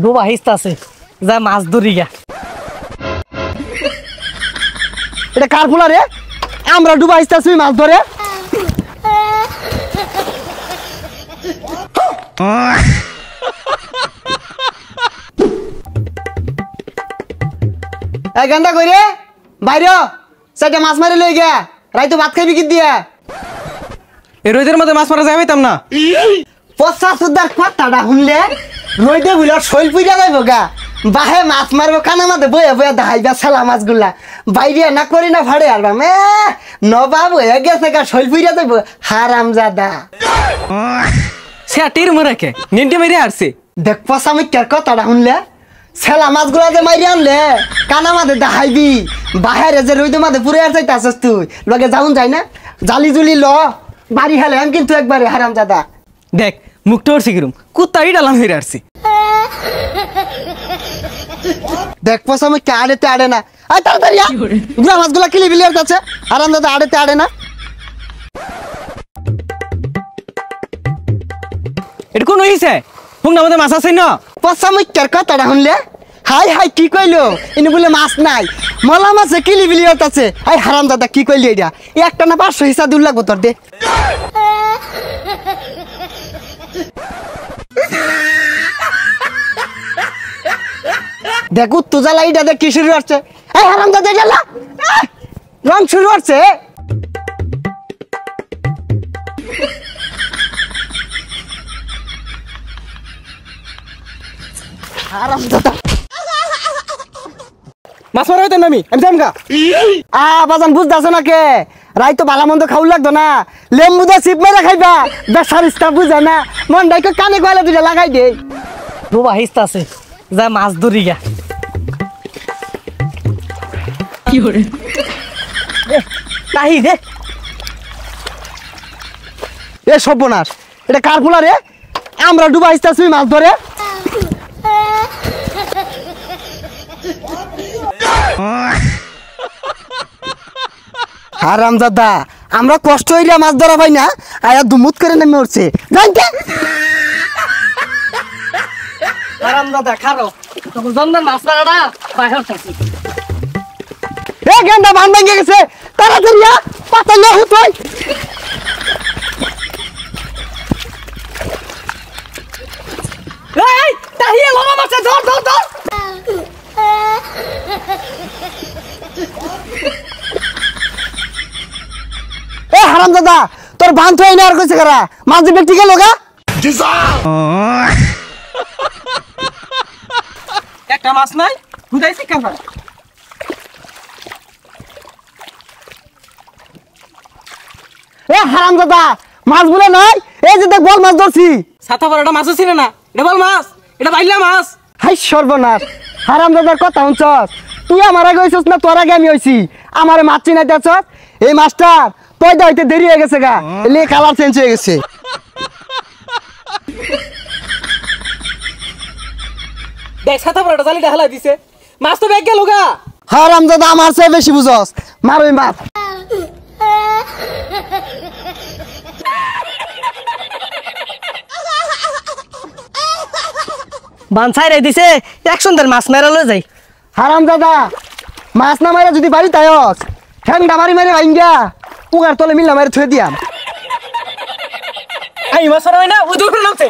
ডুবা হিস্তা আছে যা মাছ ধরি গা। এটা কার ফুলা রে? আমরা ডুবা হিস্তা আছি মাছ ধরে। এই গান্দা কই রে বাইরে সেটা মাছ মারি লই গিয়া রাইতো ভাত খাইবি কি দিয়া? এই রোদের মধ্যে মাছ মারা যাই পাইতাম না। পচা সুদার কথাটা শুনলে রইদে বুঝলে শৈল পুইরা যাইব গা। বাহে মাছ মারবো কানা মাঝে বয়ে বয়ে দেখাইবা ছেলা মাছগুলা বাইরে না করি না ভাড়ে আর মে নবাব হয়ে গেছে গা শৈল পুইরা যাইব হারাম জাদা। সে তীর মরাকে নিন্টি মেরে আসছে। দেখ পচা মিথ্যার কথাটা শুনলে ছেলা মাছগুলা যে মাইরে আনলে কানা মাঝে দেখাইবি বাহিরে যে রইদে মাঝে পুরে আর চাইতাছস তুই লগে যাউন যাই না জালি জুলি ল বাড়ি হেলে কিন্তু একবারে হারাম জাদা। দেখ মুখটা ওর শিখিরুম কুত্তাই ডালাম হয়ে আসছি। দেখ পচা মিথ্যা আড়েতে আড়ে না। আয় তাড়াতাড়ি গুলা মাছগুলা কিলি বিলিয়ার কাছে হারাম জাদা আড়েতে আড়ে না। এটা কোন হইছে হুংনা মধ্যে মাছ আছে না? পচা মিথ্যার কথাটা শুনলে হাই হাই কি কইলো ইনি বলে মাছ নাই মলা মাছে কিলি বিলিয়ার কাছে। আই হারাম দাদা কি কইলি এটা একটা না 500 হিসা দূর লাগবো তোর দে। দেখ তো জ্বালা এটা দেখ কি শুরু হচ্ছে। এই হারাম দাদা জ্বালা রং শুরু হচ্ছে। হারাম দাদা মাছ মারা হইতাম না আমি জামগা। বাজান বুঝতেছো না কে রাই তো ভালো মন্দ খাও লাগতো না লেম্বু দা চিপ মেরে খাইবা বেসার ইস্তা বুঝে না মন ডাইকে কানে গলা দুটা লাগাই দে। ডুবা হিস্তা আছে যা মাছ ধরি গা। কি করে নাহি দে এ সর্বনাশ এটা কার ফুলা রে? আমরা ডুবা হিস্তাছি মাছ ধরে। হারাম দাদা আমরা কষ্ট হইলে মাছ ধরা পাই না আয়া দুমুত করে নেমে উঠছে জানতে। হারাম দাদা খারো তখন জন্মের মাছ মারাটা বাইরে থাকি। এ গেন্দা বান ভেঙে গেছে তাড়াতাড়ি পাতা না হুতই। এই তাহিয়া লমা মাছে ধর ধর ধর। এ হারাম দাদা তোর বান তো এনে আর কইছে কারা মাছ দিবে ঠিক লগা। একটা মাছ নাই বুঝাইছি কেন? এ হারাম দাদা মাছ বলে নাই এই যে দেখ বল মাছ ধরছি। ছাতা পড়াটা মাছও ছিল না। এটা বল মাছ এটা বাইলা মাছ। হাই সর্বনাশ হারাম দাদার কথা শুনছস তুই আমার আগে হইছস না তোর আগে আমি হইছি আমারে মাছ চিনাইতেছস। এই মাছটার পয়দা হইতে দেরি হয়ে গেছে গা এলে কালার চেঞ্জ হয়ে গেছে। দেখ ছাতা পড়াটা জালিটা হেলাই দিছে মাছ তো ব্যাগ গেল গা। হারাম দাদা আমার চেয়ে বেশি বুঝস মার ওই মাছ। বান ছাইরাই দিছে এক সুন্দর মাছ মেরা লয়ে যাই। হারাম দাদা মাছ না মারে যদি বাড়ি তাইস ঠ্যাংটা মারি মারি ভাইঙ্গা পুগার তলে মিল্লা মারি থুয়ে দিয়াম। এই মাছ মারা হয় না ওই দূর নামছে।